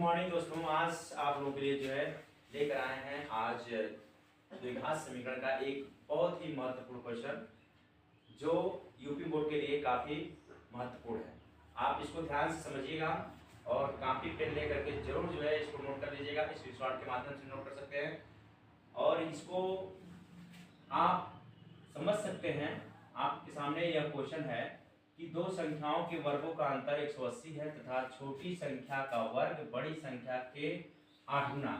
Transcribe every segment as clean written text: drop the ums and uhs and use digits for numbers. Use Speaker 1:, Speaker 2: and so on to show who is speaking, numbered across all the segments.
Speaker 1: Morning दोस्तों, आज आप लोगों के लिए जो है लेकर आए हैं आज द्विघात समीकरण का एक बहुत ही महत्वपूर्ण क्वेश्चन जो यूपी बोर्ड के लिए काफी महत्वपूर्ण है। आप इसको ध्यान से समझिएगा और कॉपी पेन लेकर के जरूर जो है इसको नोट कर लीजिएगा। स्क्रीनशॉट के माध्यम से नोट कर सकते हैं और इसको आप समझ सकते हैं। आपके सामने यह क्वेश्चन है कि दो संख्याओं के वर्गों का अंतर 180 है तथा छोटी संख्या का वर्ग बड़ी संख्या के 8 गुना,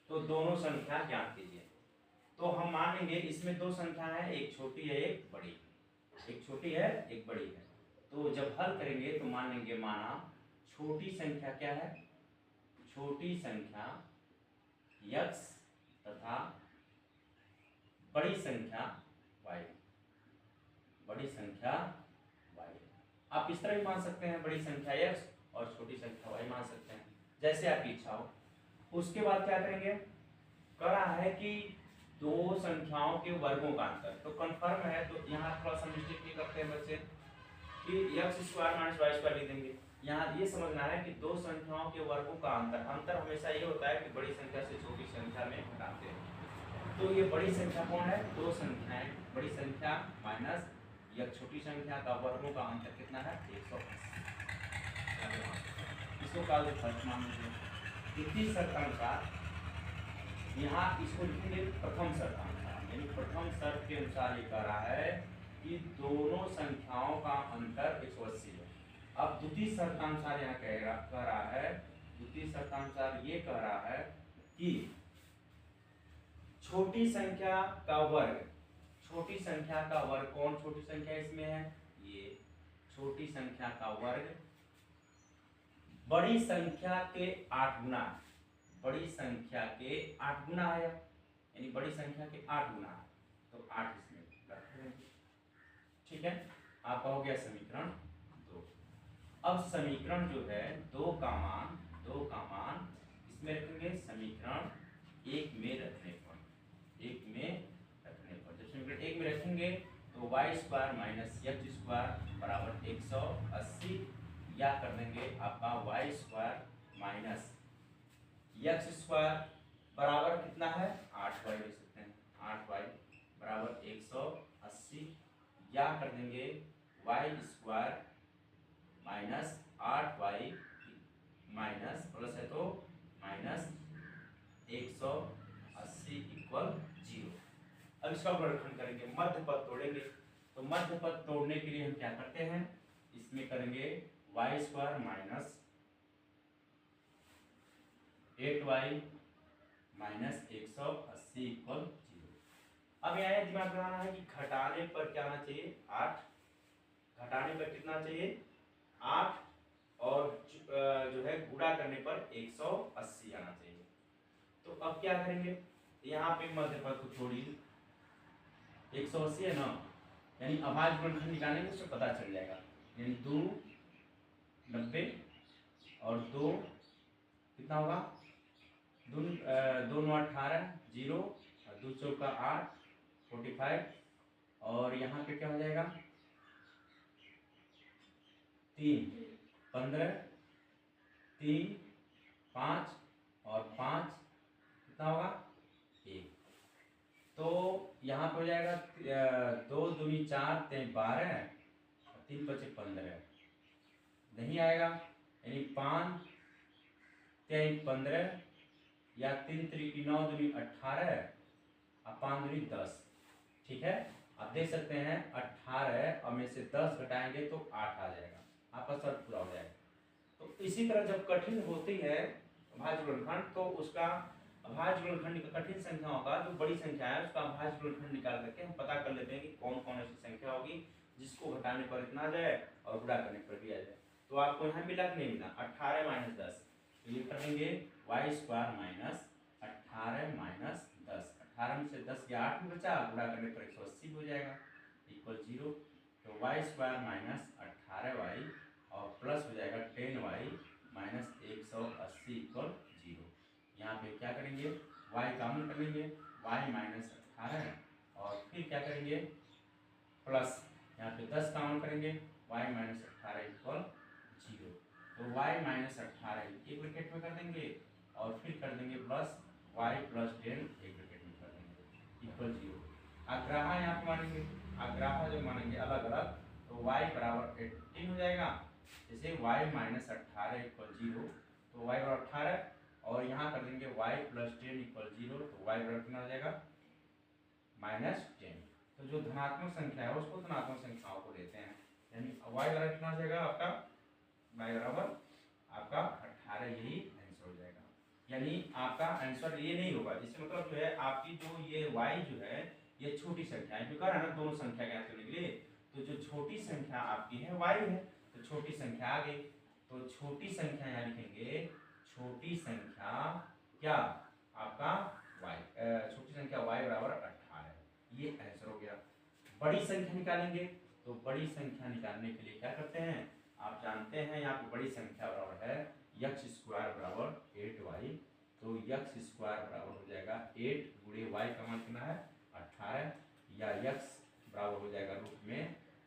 Speaker 1: तो दोनों संख्या ज्ञात कीजिए। तो हम मान लेंगे इसमें दो संख्या है, एक छोटी है एक बड़ी, एक छोटी है एक बड़ी है। तो जब हल करेंगे तो मान लेंगे माना छोटी संख्या क्या है, छोटी संख्या x तथा बड़ी संख्या y, बड़ी संख्या y। आप इस तरह भी मान सकते हैं, बड़ी संख्या x और छोटी संख्या y मान सकते हैं, जैसे आपकी इच्छा हो। उसके बाद क्या करेंगे, कह रहा है कि दो संख्याओं के वर्गों का अंतर, तो कंफर्म है तो यहाँ थोड़ा सा मिस्टेक भी करते हैं बच्चे कि x² - y² लिख देंगे। यहाँ ये समझना है कि दो संख्याओं के वर्गों का अंतर हमेशा ये होता है कि बड़ी संख्या से छोटी संख्या में घटाते हैं। तो ये बड़ी संख्या कौन है, दो संख्याएं, बड़ी संख्या माइनस यह छोटी संख्या का वर्गों का अंतर कितना है 180। इसको काल फर्स्ट मान लीजिए। द्वितीय शर्तानुसार यहाँ इसको लिखेंगे प्रथम शर्तानुसार, यानी प्रथम शर्त के अनुसार ये कह रहा है कि दोनों संख्याओं का अंतर 180 है। अब द्वितीय शर्तानुसार यहाँ कह रहा है, द्वितीय शर्तानुसार ये कह रहा है कि छोटी संख्या का वर्ग, छोटी संख्या का वर्ग कौन छोटी संख्या इसमें है, ये छोटी संख्या का वर्ग बड़ी संख्या के 8 गुना, बड़ी संख्या के 8 गुना है, यानी बड़ी संख्या के 8 गुना है, तो 8 इसमें रख देंगे। ठीक है, आपका हो गया समीकरण 2। अब समीकरण जो है 2 का मान इसमें रखेंगे समीकरण 1 में रखने पर, 1 में रखने पर जब समीकरण 1 में रखेंगे तो y² - x² बराबर 180, या कर देंगे आपका y² - x² बराबर कितना है 8y लिख सकते हैं, 8y बराबर 180, या कर देंगे y² - 8y माइनस प्लस है तो माइनस 180 इक्वल 0। अब इसका गुणनखंड करेंगे, मध्य पद तोड़ेंगे। तो मध्य पद तोड़ने के लिए हम क्या करते हैं, इसमें करेंगे y² minus 8y minus 180 equal 0। अब यहाँ दिमाग लगाना है कि घटाने पर क्या आना चाहिए 8, घटाने पर कितना चाहिए 8, और जो है गुणा करने पर 180 आना चाहिए। तो अब क्या करेंगे, यहाँ पे मध्य पद को छोड़िए, 180 है ना, यानी अभाज्य गुणनखंड निकालेंगे उससे पता चल जाएगा, यानी 2 90 और 2 कितना होगा, 2 9 18 0 और 2 चौका 8 45, और यहाँ पे क्या हो जाएगा 3 15 3 5 और 5 कितना होगा 1, तो यहाँ पे हो जाएगा 2 दूनी 4 3 12 और 3 5 15, नहीं आएगा, यानी 5 3 15 या 3 3 9 दूनी 18 और 5 दूनी 10। ठीक है, आप देख सकते हैं 18 और में से 10 घटाएंगे तो 8 आ जाएगा, आपका शर्त पूरा हो जाएगा। तो इसी तरह जब कठिन होती है अभाज्य गुणनखंड, तो उसका अभाज्य गुणनखंड का कठिन संख्याओं का जो बड़ी संख्या है उसका अभाज्य गुणनखंड निकाल करके हम पता कर लेते हैं कि कौन कौन ऐसी संख्या होगी जिसको घटाने पर इतना आ जाए और गुणा करने पर भी आ जाए। तो आपको यहाँ मिला कि नहीं मिला 18 - 10, तो ये कर लेंगे y² - 18 - 10, 18 में से 10 या 8 में बचा, गुणा करने पर 180 हो जाएगा इक्वल 0। तो y² - 18y और प्लस हो जाएगा 10y माइनस 180 इक्वल 0। यहाँ पे क्या करेंगे y कॉमन कर लेंगे, y - 18 और फिर क्या करेंगे प्लस यहाँ पे 10 कॉमन करेंगे, y - 18 इक्वल 0। तो y माइनस 18 एक ब्रैकेट में कर देंगे और फिर कर देंगे प्लस y प्लस 10 एक ब्रैकेट में कर देंगे इक्वल 0। अग्राहा यहाँ पे मानेंगे, अग्राहा जब मानेंगे अलग अलग तो y बराबर 18 हो जाएगा। जैसे y माइनस 18 इक्वल 0 तो y बराबर 18 और यहाँ कर देंगे y प्लस 10 इक्वल 0 तो y बराबर कितना हो जाएगा -10। तो जो धनात्मक संख्या है उसको धनात्मक संख्याओं को लेते हैं, यानी y बराबर कितना हो जाएगा आपका y बराबर आपका 18, यही आंसर हो जाएगा। यानी आपका आंसर ये नहीं होगा, जिससे मतलब जो है आपकी जो ये y जो है ये छोटी संख्या है, जो कह रहा है ना दोनों संख्या ज्ञात करने के लिए, तो जो छोटी संख्या आपकी है y है, तो छोटी संख्या आ गई, तो छोटी संख्या यहाँ लिखेंगे, छोटी संख्या क्या आपका y, छोटी संख्या y बराबर 18, ये आंसर हो गया। बड़ी संख्या निकालेंगे, तो बड़ी संख्या निकालने के लिए क्या करते हैं आप जानते हैं, यहाँ पे बड़ी संख्या बराबर है x² बराबर 8y, तो x² बराबर हो जाएगा 8 गुणे y का मान कितना है 18, या x बराबर हो जाएगा रूट में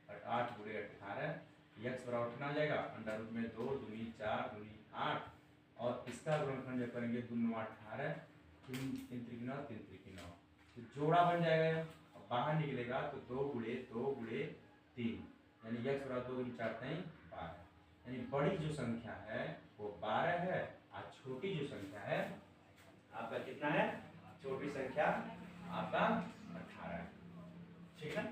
Speaker 1: 8 गुणे 18, x बराबर कितना आ जाएगा अंडर रूट में 2 दूनी 4 दूनी 8, और इसका गुणनखंड जब करेंगे 2 9 18 3 3 9 3 3 9, तो जोड़ा बन जाएगा। अब बाहर निकलेगा तो 2 गुणे 3, यानी x बराबर 2 दूनी 4 3 12, यानी बड़ी जो संख्या है वो 12 है और छोटी जो संख्या है आपका कितना है, छोटी संख्या आपका 18 है, ठीक है।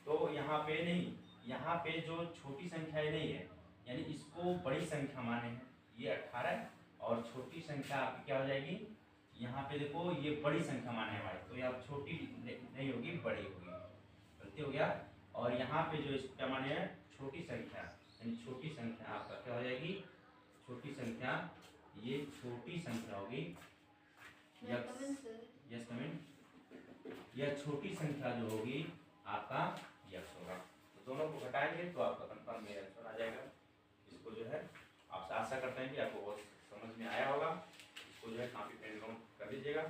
Speaker 1: तो यहाँ पे नहीं, यहाँ पे जो छोटी संख्या है नहीं है, यानी इसको बड़ी संख्या माने हैं, ये 18 और छोटी संख्या आपकी क्या हो जाएगी, यहाँ पे देखो ये बड़ी संख्या माने हमारी, तो यहाँ छोटी नहीं होगी बड़ी होगी, गलती हो गया। और यहाँ पे जो इसको क्या माने हैं छोटी संख्या, यानी छोटी संख्या आपका क्या हो जाएगी, छोटी संख्या, ये छोटी संख्या होगी यस कमेंट, यह छोटी संख्या जो होगी आपका यक्स होगा। तो दोनों को घटाएंगे तो आपका कंफर्म में आंसर आ जाएगा। इसको जो है आपसे आशा करते हैं कि आपको बहुत समझ में आया होगा, इसको जो है कॉपी पेन नोट कर लीजिएगा।